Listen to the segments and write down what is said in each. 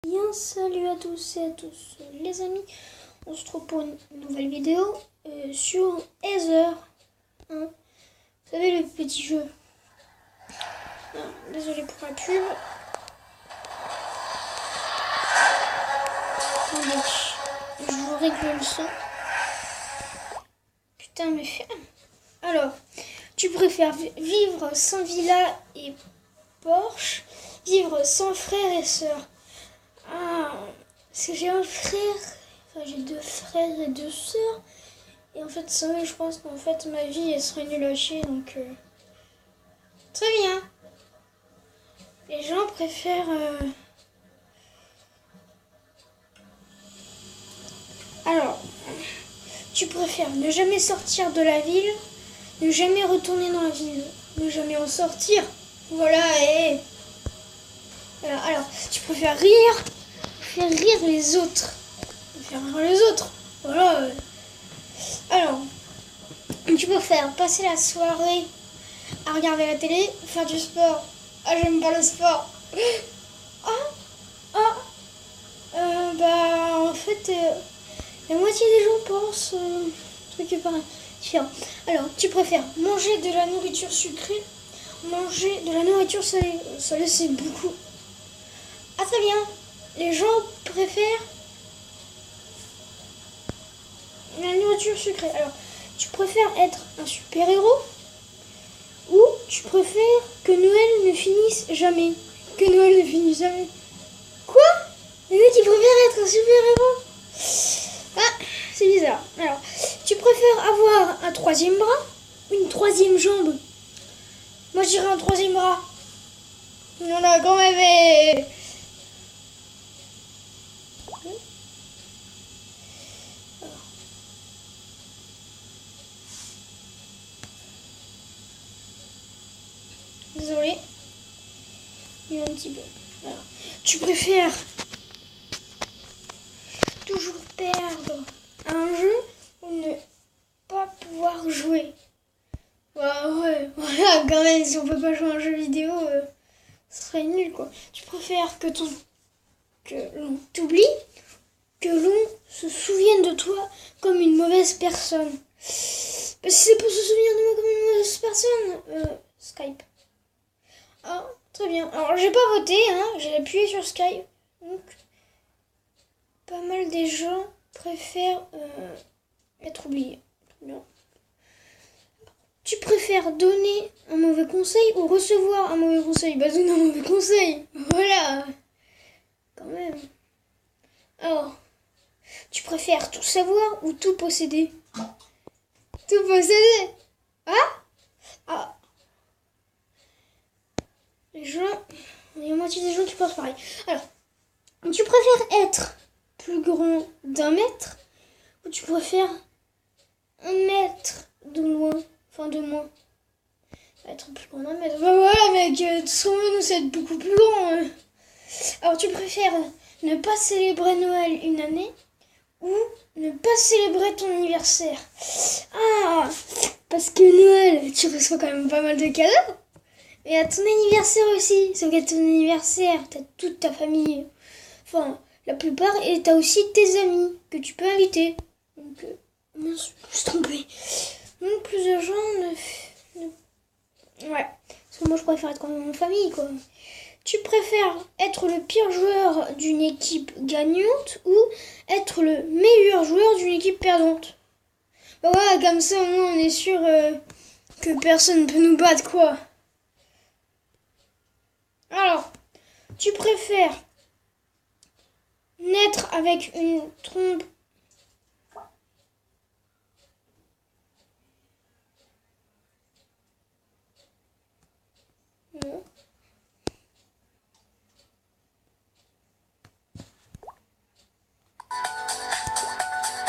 Bien, salut à tous et à tous les amis, on se retrouve pour une nouvelle vidéo sur Heather, hein. Vous savez, le petit jeu. Ah, désolé pour la pub. Attendez, je vous règle le son. Putain mais alors, tu préfères vivre sans villa et Porsche, vivre sans frères et sœurs? Ah, parce que j'ai un frère, enfin j'ai 2 frères et 2 sœurs. Et en fait, sans eux, je pense qu'en fait, ma vie, elle serait nulle à chier, donc... Très bien. Les gens préfèrent... Alors, tu préfères ne jamais sortir de la ville, ne jamais retourner dans la ville, ne jamais en sortir. Voilà, et... Alors, tu préfères faire rire les autres. Faire rire les autres. Voilà. Alors, tu préfères passer la soirée à regarder la télé, faire du sport. Ah, j'aime pas le sport. En fait, la moitié des gens pensent truc pareil. Différent. Alors, tu préfères manger de la nourriture sucrée, manger de la nourriture salée? Salée, c'est beaucoup. Ah, très bien. Les gens préfèrent la nourriture sucrée. Alors, tu préfères être un super-héros ou tu préfères que Noël ne finisse jamais? Que Noël ne finisse jamais. Quoi? Le mec, il préfère être un super-héros? Ah, c'est bizarre. Alors, tu préfères avoir un 3e bras ou une 3e jambe? Moi, je dirais un 3e bras. On a quand même... Désolé. Il y a un petit peu. Alors, tu préfères toujours perdre un jeu ou ne pas pouvoir jouer? Bah ouais, voilà, quand même, si on peut pas jouer à un jeu vidéo, ce serait nul, quoi. Tu préfères que l'on t'oublie, que l'on se souvienne de toi comme une mauvaise personne? Bah, si c'est pour se souvenir de moi comme une mauvaise personne, Skype. Ah, très bien. Alors, j'ai pas voté, hein, j'ai appuyé sur Skype. Donc, pas mal des gens préfèrent être oubliés. Bien. Tu préfères donner un mauvais conseil ou recevoir un mauvais conseil? Bah, donner un mauvais conseil. Voilà. Quand même. Alors, tu préfères tout savoir ou tout posséder? Tout posséder. Ah. La moitié des gens qui pensent pareil. Alors, tu préfères être plus grand d'1 mètre ou tu préfères 1 mètre de loin, enfin de moins? Être plus grand d'1 mètre. Bah voilà mec, sans nous c'est être beaucoup plus grand. Alors tu préfères ne pas célébrer Noël une année ou ne pas célébrer ton anniversaire? Ah, parce que Noël, tu reçois quand même pas mal de cadeaux. Et à ton anniversaire aussi, sauf qu'à ton anniversaire, t'as toute ta famille, enfin la plupart, et t'as aussi tes amis que tu peux inviter. Donc, mince, je me suis trompée. Donc plusieurs gens Ouais, parce que moi je préfère être quand même en famille, quoi. Tu préfères être le pire joueur d'une équipe gagnante ou être le meilleur joueur d'une équipe perdante? Bah ouais, comme ça au moins on est sûr que personne ne peut nous battre, quoi. Alors, tu préfères naître avec une trompe... Non.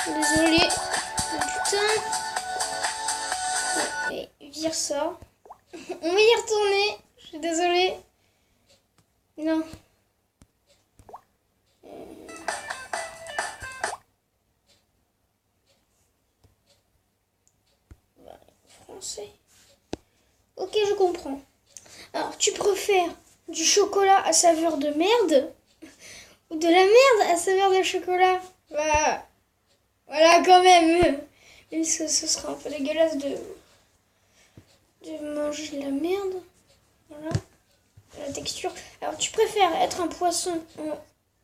Désolé. Putain. Et vire ça. On va y retourner. Je suis désolée. Non. Français. Ok, je comprends. Alors, tu préfères du chocolat à saveur de merde Ou de la merde à saveur de chocolat. Bah, voilà quand même. Mais ce sera un peu dégueulasse de manger de la merde. Voilà. La texture. Alors tu préfères être un poisson en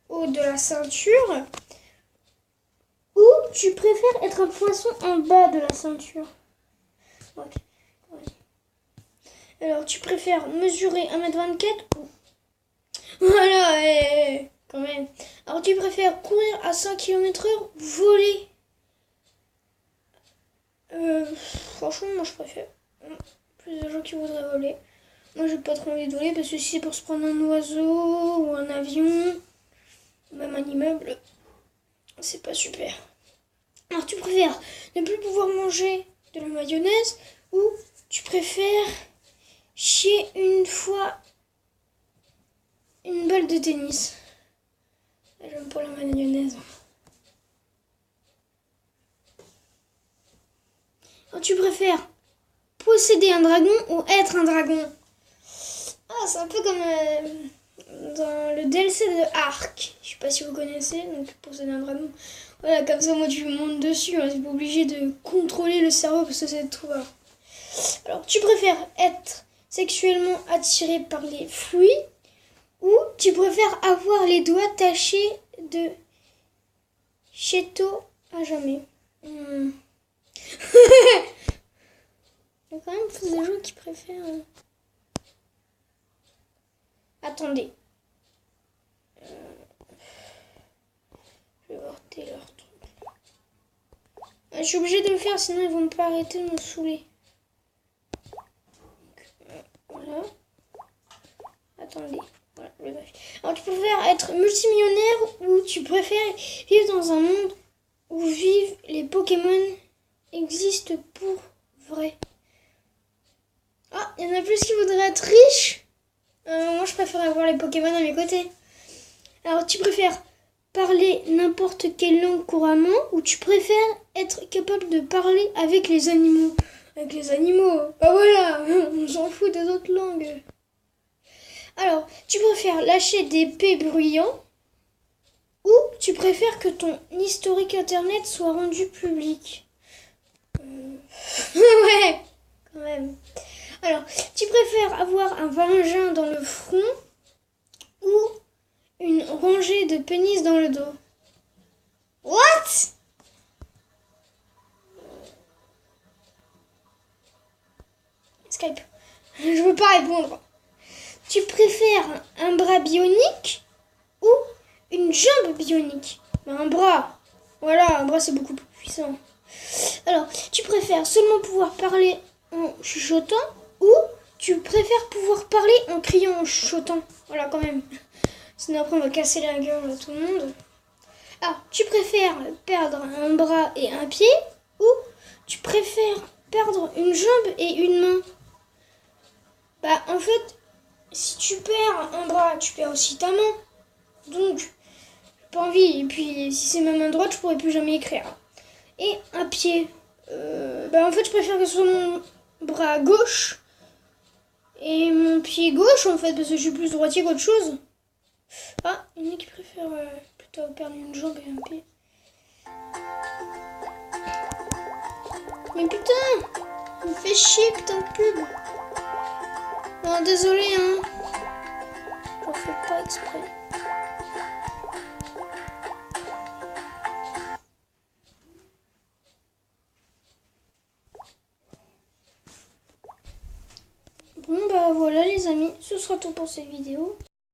haut de la ceinture ou tu préfères être un poisson en bas de la ceinture? Ouais. Alors tu préfères mesurer 1m24 ou... Voilà, quand même. Alors tu préfères courir à 100 km/h ou voler? Franchement, moi je préfère. Plus de gens qui voudraient voler. Moi j'ai pas trop envie de voler parce que si c'est pour se prendre un oiseau ou un avion, ou même un immeuble, c'est pas super. Alors tu préfères ne plus pouvoir manger de la mayonnaise ou tu préfères chier une fois une balle de tennis? J'aime pas la mayonnaise. Alors tu préfères posséder un dragon ou être un dragon? Ah, c'est un peu comme dans le DLC de Ark. Je sais pas si vous connaissez, donc posséder un dragon. Voilà, comme ça, moi, tu montes dessus. Hein, t'es pas obligé de contrôler le cerveau parce que c'est trop rare. Alors, tu préfères être sexuellement attiré par les fruits ou tu préfères avoir les doigts tachés de Cheeto à jamais? Il y a quand même plus de gens qui préfèrent... Attendez. Je vais voir Taylor. Je suis obligée de le faire, sinon ils vont pas arrêter de me saouler. Voilà. Attendez. Voilà, alors tu préfères être multimillionnaire ou tu préfères vivre dans un monde où vivent les Pokémon existent pour vrai? Ah, il y en a plus qui voudraient être riches. Moi je préfère avoir les Pokémon à mes côtés. Alors tu préfères parler n'importe quelle langue couramment ou tu préfères être capable de parler avec les animaux? Avec les animaux, bah voilà, on s'en fout des autres langues. Alors, tu préfères lâcher des P bruyants ou tu préfères que ton historique internet soit rendu public? Ouais, quand même. Alors, tu préfères avoir un vagin dans le front ou une rangée de pénis dans le dos? What? Skype. Je veux pas répondre. Tu préfères un bras bionique ou une jambe bionique? Un bras. Voilà, un bras c'est beaucoup plus puissant. Alors, tu préfères seulement pouvoir parler en chuchotant ou tu préfères pouvoir parler en criant en chuchotant? Voilà, quand même. Sinon après on va casser la gueule à tout le monde. Ah, tu préfères perdre un bras et un pied ou tu préfères perdre une jambe et une main? Bah en fait, si tu perds un bras, tu perds aussi ta main. Donc, j'ai pas envie. Et puis, si c'est ma main droite, je pourrais plus jamais écrire. Et un pied. Bah en fait, je préfère que ce soit mon bras gauche et mon pied gauche en fait, parce que je suis plus droitier qu'autre chose. Ah, il y en a qui préfèrent plutôt perdre une jambe et un pied. Mais putain, ça me fait chier, putain de pub. Non, désolé, hein. J'en fais pas exprès. Bon, bah voilà les amis, ce sera tout pour cette vidéo.